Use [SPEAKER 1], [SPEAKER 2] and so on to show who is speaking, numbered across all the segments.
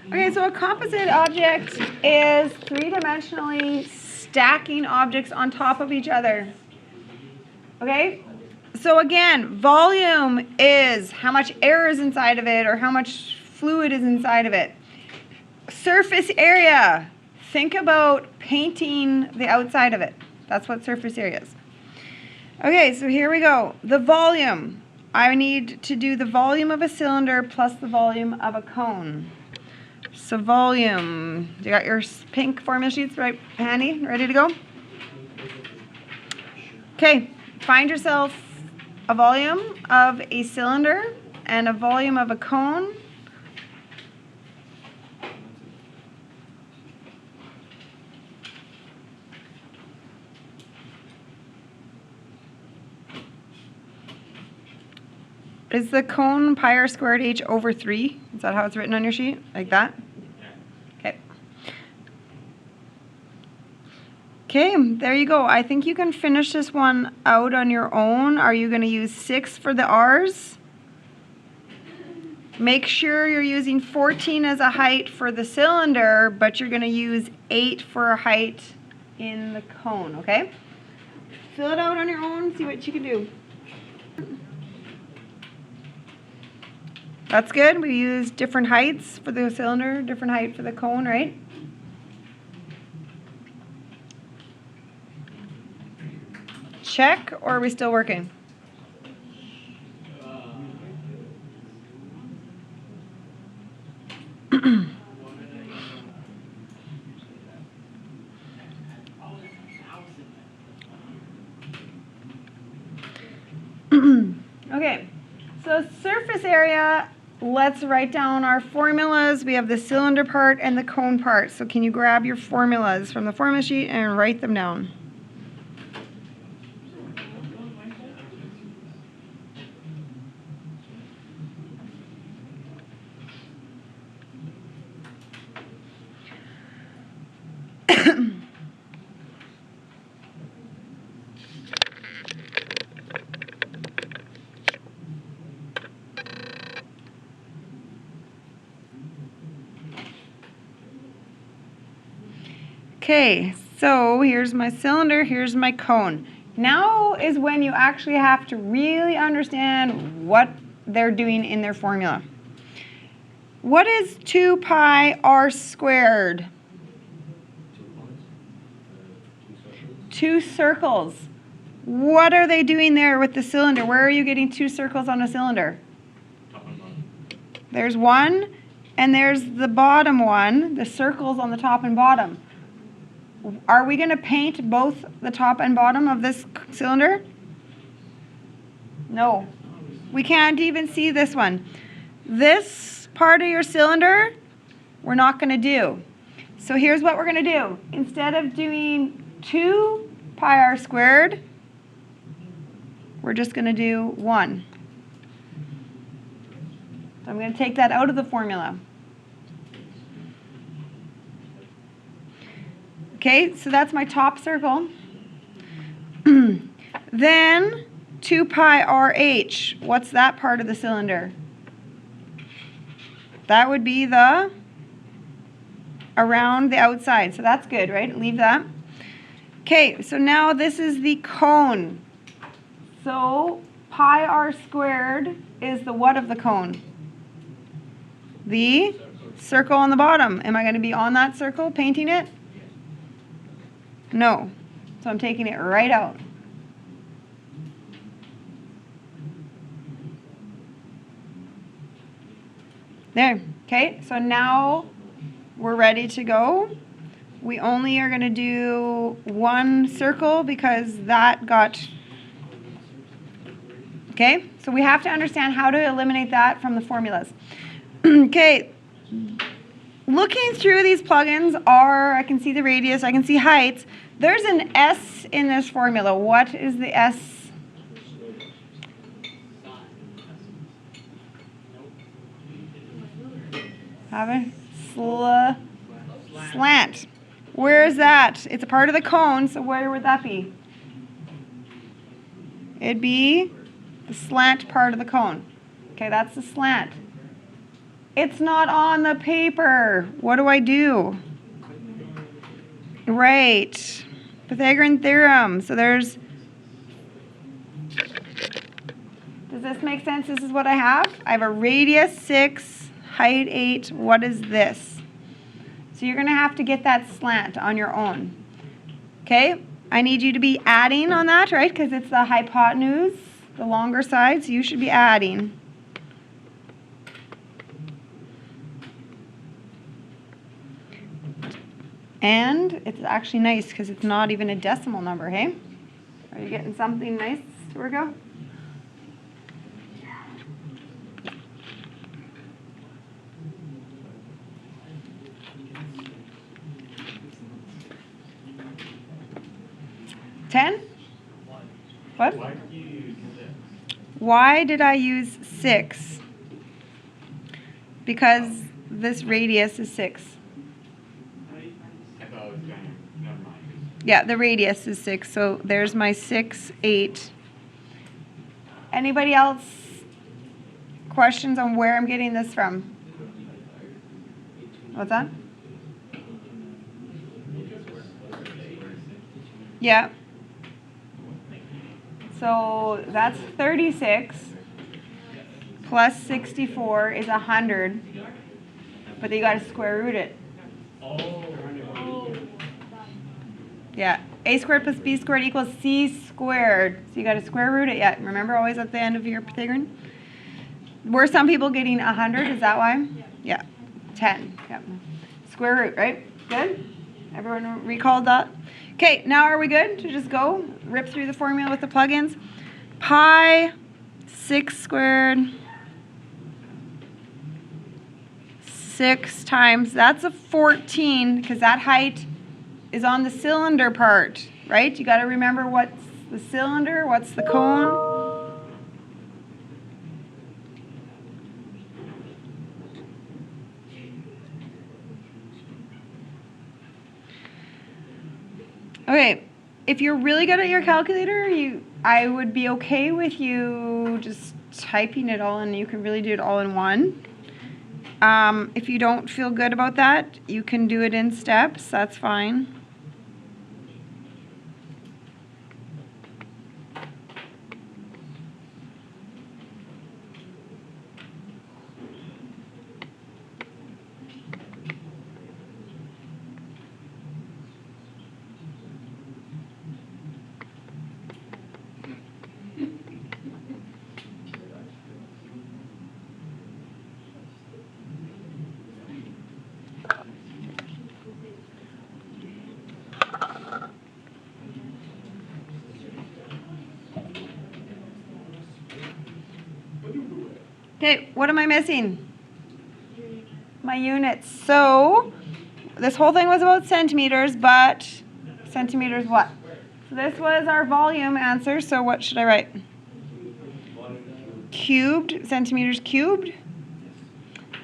[SPEAKER 1] Okay, so a composite object is three-dimensionally stacking objects on top of each other. Okay? So again, volume is how much air is inside of it or how much fluid is inside of it. Surface area. Think about painting the outside of it. That's what surface area is. Okay, so here we go. The volume. I need to do the volume of a cylinder plus the volume of a cone. So volume. You got your pink formula sheets right handy, ready to go? Okay, find yourself a volume of a cylinder and a volume of a cone. Is the cone pi r squared h over 3? Is that how it's written on your sheet? Like that? Okay. Okay, there you go. I think you can finish this one out on your own. Are you going to use 6 for the r's? Make sure you're using 14 as a height for the cylinder, but you're going to use 8 for a height in the cone, okay? Fill it out on your own, see what you can do. That's good. We use different heights for the cylinder, different height for the cone, right? Check, or are we still working? Okay, so surface area, let's write down our formulas. We have the cylinder part and the cone part. So can you grab your formulas from the formula sheet and write them down? Okay, so here's my cylinder, here's my cone. Now is when you actually have to really understand what they're doing in their formula. What is 2 pi r squared? 2 circles. What are they doing there with the cylinder? Where are you getting 2 circles on a cylinder? There's one, and there's the bottom one, the circles on the top and bottom. Are we going to paint both the top and bottom of this cylinder? No. We can't even see this one. This part of your cylinder, we're not going to do. So here's what we're going to do. Instead of doing 2 pi r squared, we're just going to do 1. So I'm going to take that out of the formula. Okay, so that's my top circle. Then 2 pi RH, what's that part of the cylinder? That would be the around the outside, so that's good, right? Leave that. Okay, so now this is the cone. So pi r squared is the what of the cone? The circle on the bottom. Am I going to be on that circle painting it? No. So I'm taking it right out. There. Okay, so now we're ready to go. We only are going to do 1 circle because that got... Okay, so we have to understand how to eliminate that from the formulas. Okay, looking through these plugins are, I can see the radius, I can see heights. There's an S in this formula. What is the S? Have a slant. Where is that? It's a part of the cone, so where would that be? It'd be the slant part of the cone. Okay, that's the slant. It's not on the paper. What do I do? Right. Pythagorean theorem. So there's... Does this make sense? This is what I have. I have a radius 6, height 8. What is this? So you're going to have to get that slant on your own. Okay? I need you to be adding on that, right? Because it's the hypotenuse, the longer side. So you should be adding. And it's actually nice because it's not even a decimal number, hey? Are you getting something nice to work out? Ten? What? Why did I use 6? Because this radius is 6. Yeah, the radius is 6, so there's my 6, 8. Anybody else questions on where I'm getting this from? What's that? Yeah. So that's 36 plus 64 is 100, but you got to square root it. Yeah, a squared plus b squared equals c squared. So you got to square root it. Yeah, remember always at the end of your Pythagorean? Were some people getting 100? Is that why? Yeah, 10. Yep. Square root, right? Good? Everyone recalled that? Okay, now are we good to just go rip through the formula with the plugins? Pi 6 squared 6 times, that's a 14 because that height is on the cylinder part, right? You got to remember what's the cylinder, what's the cone. Okay, if you're really good at your calculator, I would be okay with you just typing it all in. You can really do it all in one. If you don't feel good about that, you can do it in steps. That's fine. Okay, what am I missing? My units. So this whole thing was about centimeters, but centimeters what? So this was our volume answer, so what should I write? Cubed, centimeters cubed.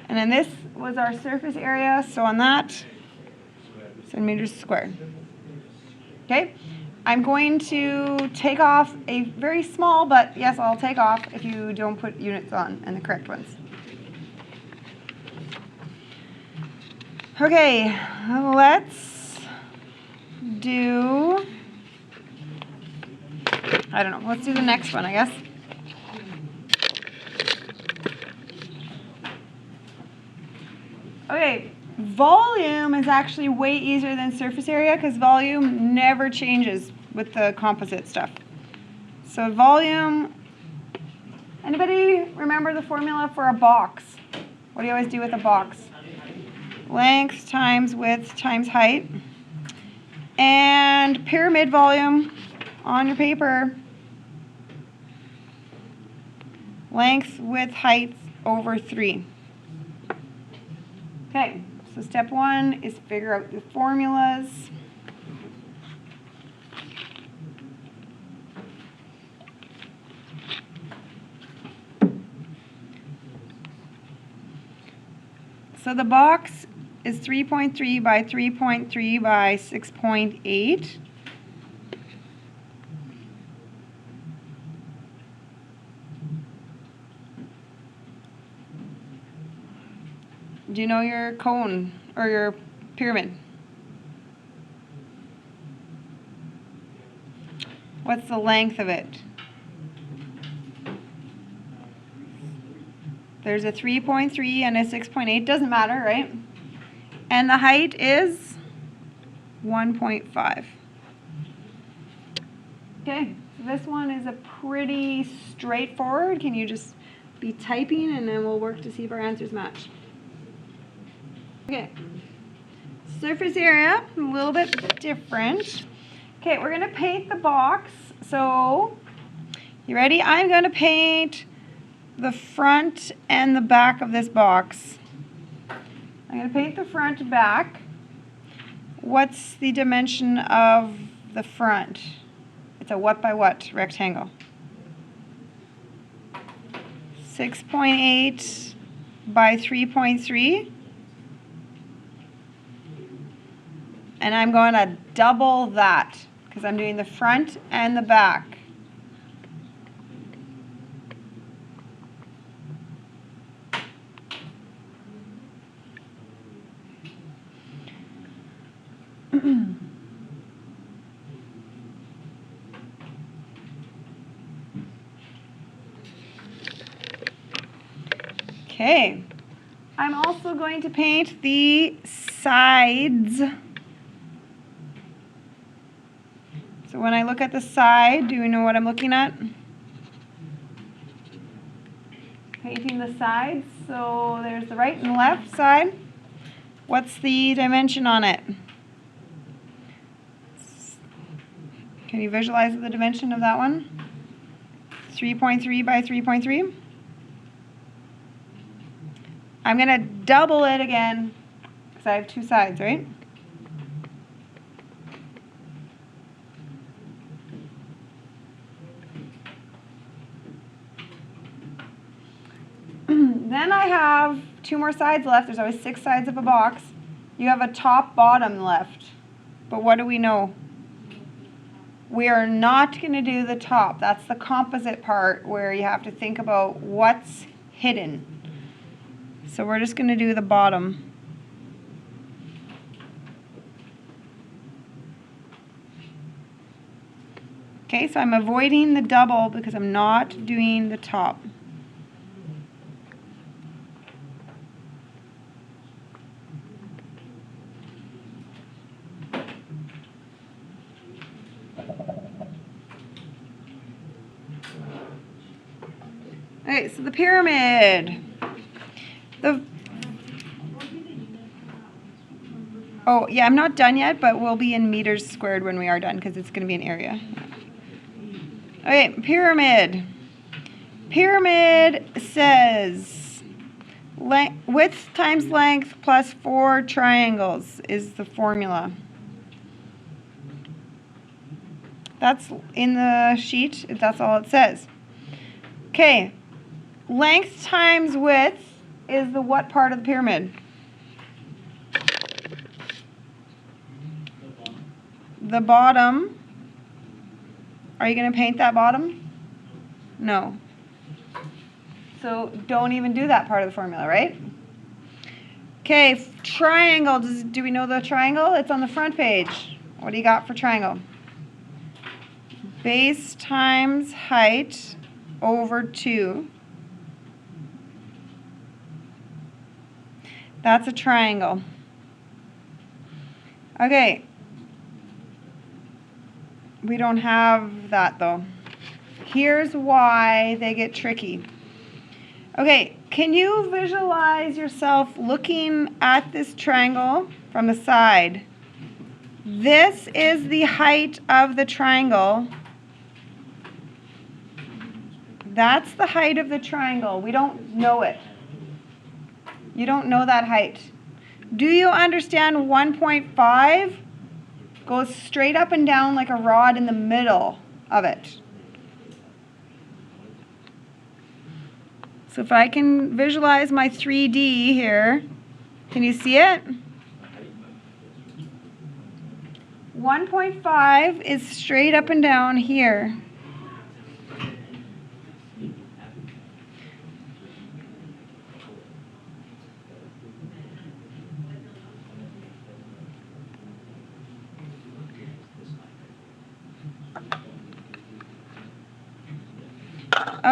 [SPEAKER 1] And then this was our surface area, so on that, centimeters squared. Okay, I'm going to take off a very small, but yes, I'll take off if you don't put units on and the correct ones. Okay, let's do, I don't know, let's do the next one, I guess. Okay, volume is actually way easier than surface area because volume never changes with the composite stuff. So volume, anybody remember the formula for a box? What do you always do with a box? Length times width times height. And pyramid volume on your paper. Length, width, height over 3. Okay, so step 1 is figure out the formulas. So the box is 3.3 by 3.3 by 6.8. Do you know your cone or your pyramid? What's the length of it? There's a 3.3 and a 6.8. Doesn't matter, right? And the height is 1.5. Okay, so this one is a pretty straightforward. Can you just be typing and then we'll work to see if our answers match. Okay, surface area, a little bit different. Okay, we're gonna paint the box. So, you ready? I'm gonna paint the front and the back of this box. I'm gonna paint the front and back. What's the dimension of the front? It's a what by what rectangle? 6.8 by 3.3. And I'm going to double that because I'm doing the front and the back. Okay, I'm also going to paint the sides. So when I look at the side, do you know what I'm looking at? Painting the sides. So there's the right and the left side. What's the dimension on it? Can you visualize the dimension of that one? 3.3 by 3.3. I'm going to double it again because I have two sides, right? Then I have two more sides left. There's always 6 sides of a box. You have a top, bottom left. But what do we know? We are not going to do the top. That's the composite part where you have to think about what's hidden. So we're just going to do the bottom. Okay, so I'm avoiding the double because I'm not doing the top. Okay, so the pyramid. Oh, yeah, I'm not done yet, but we'll be in meters squared when we are done because it's going to be an area. Okay, pyramid. Pyramid says width times length plus 4 triangles is the formula. That's in the sheet. That's all it says. Okay, length times width is the what part of the pyramid? The bottom. Are you going to paint that bottom? No. So don't even do that part of the formula, right? Okay, triangle. Do we know the triangle? It's on the front page. What do you got for triangle? Base times height over 2. That's a triangle. Okay. We don't have that though. Here's why they get tricky. Okay, can you visualize yourself looking at this triangle from the side? This is the height of the triangle. That's the height of the triangle. We don't know it. You don't know that height. Do you understand 1.5 goes straight up and down like a rod in the middle of it? So if I can visualize my 3D here, can you see it? 1.5 is straight up and down here.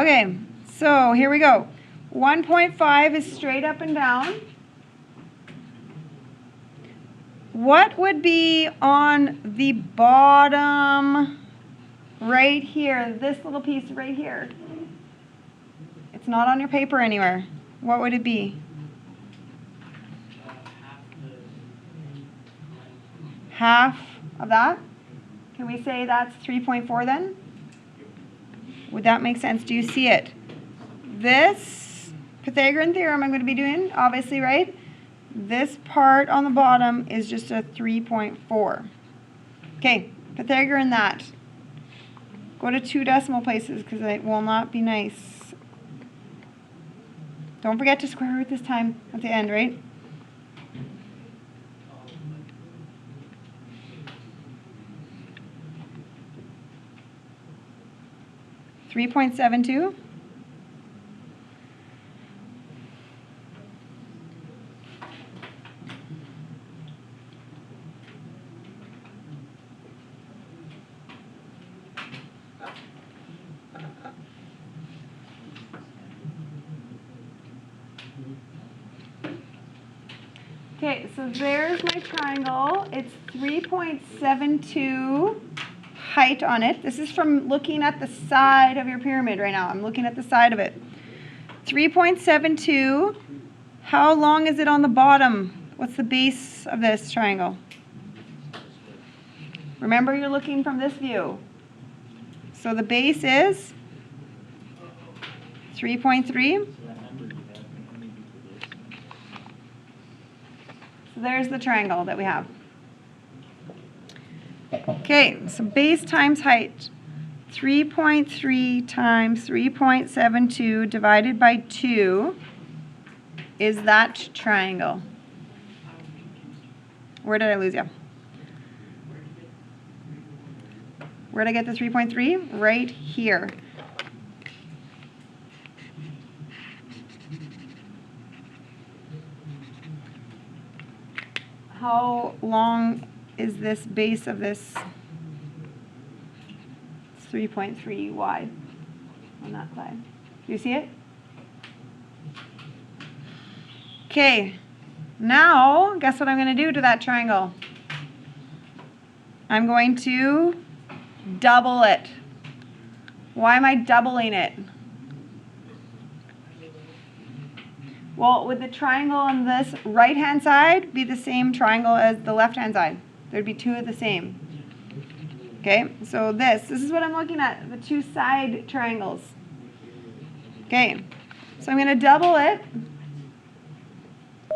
[SPEAKER 1] Okay, so here we go. 1.5 is straight up and down. What would be on the bottom right here, this little piece right here? It's not on your paper anywhere. What would it be? Half of that? Can we say that's 3.4 then? Would that make sense? Do you see it? This Pythagorean theorem I'm going to be doing, obviously, right? This part on the bottom is just a 3.4. Okay, Pythagorean that. Go to 2 decimal places because it will not be nice. Don't forget to square root this time at the end, right? $3.72. Okay, so there's my triangle. It's 3.72 height on it. This is from looking at the side of your pyramid right now. I'm looking at the side of it. 3.72. How long is it on the bottom? What's the base of this triangle? Remember, you're looking from this view. So the base is 3.3. So there's the triangle that we have. Okay, so base times height. 3.3 times 3.72 divided by 2 is that triangle. Where did I lose you? Where did I get the 3.3? Right here. How long is this base of this? It's 3.3 wide on that side. Do you see it? Okay, now guess what I'm going to do to that triangle? I'm going to double it. Why am I doubling it? Well, would the triangle on this right-hand side be the same triangle as the left-hand side? There'd be 2 of the same. Okay, so this is what I'm looking at, the 2 side triangles. Okay, so I'm going to double it.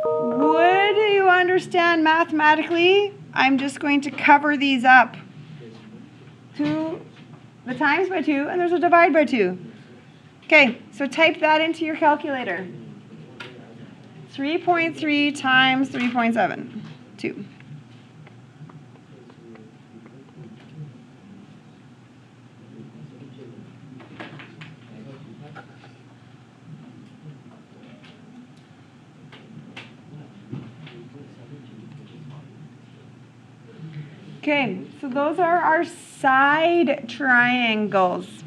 [SPEAKER 1] Would you understand mathematically? I'm just going to cover these up. 2, the times by 2, and there's a divide by 2. Okay, so type that into your calculator. 3.3 times 3.72. Okay, so those are our side triangles.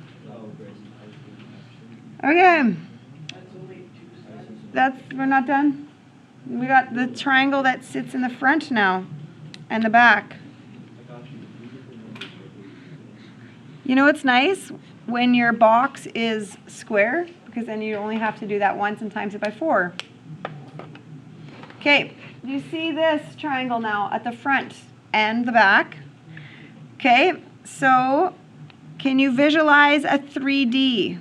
[SPEAKER 1] Okay. We're not done. We got the triangle that sits in the front now and the back. You know what's nice? When your box is square, because then you only have to do that once and times it by 4. Okay, do you see this triangle now at the front and the back? Okay, so can you visualize a 3D?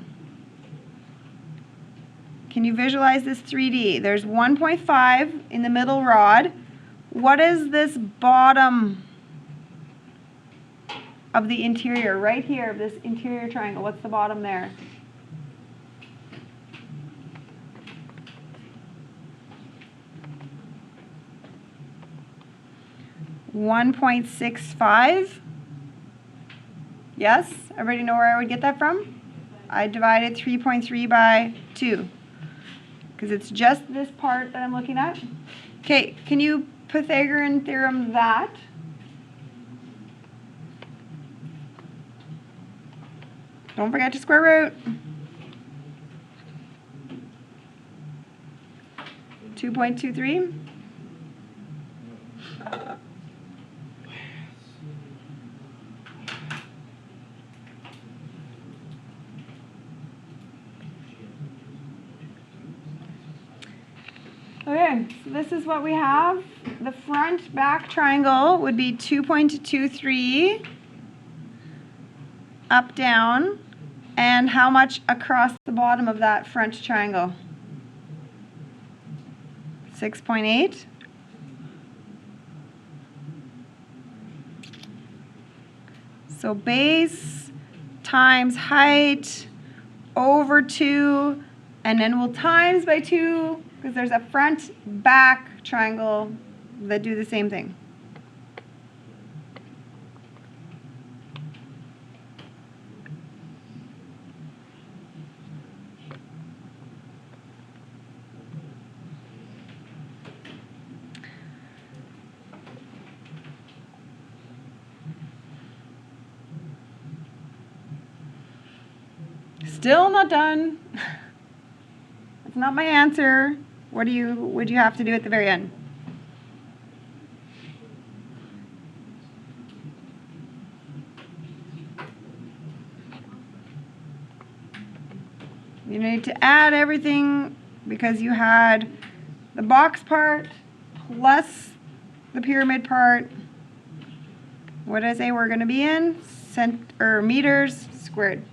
[SPEAKER 1] Can you visualize this 3D? There's 1.5 in the middle rod. What is this bottom of the interior, right here, of this interior triangle? What's the bottom there? $1.65. Yes? Everybody know where I would get that from? I divided 3.3 by 2. Because it's just this part that I'm looking at. Okay, can you Pythagorean theorem that? Don't forget to square root. 2.23. Okay, so this is what we have. The front back triangle would be 2.23 up, down, and how much across the bottom of that front triangle? 6.8. So base times height over 2, and then we'll times by 2 because there's a front back triangle that do the same thing. Still not done. It's not my answer. What would you have to do at the very end? You need to add everything because you had the box part plus the pyramid part. What did I say we're going to be in? Meters squared.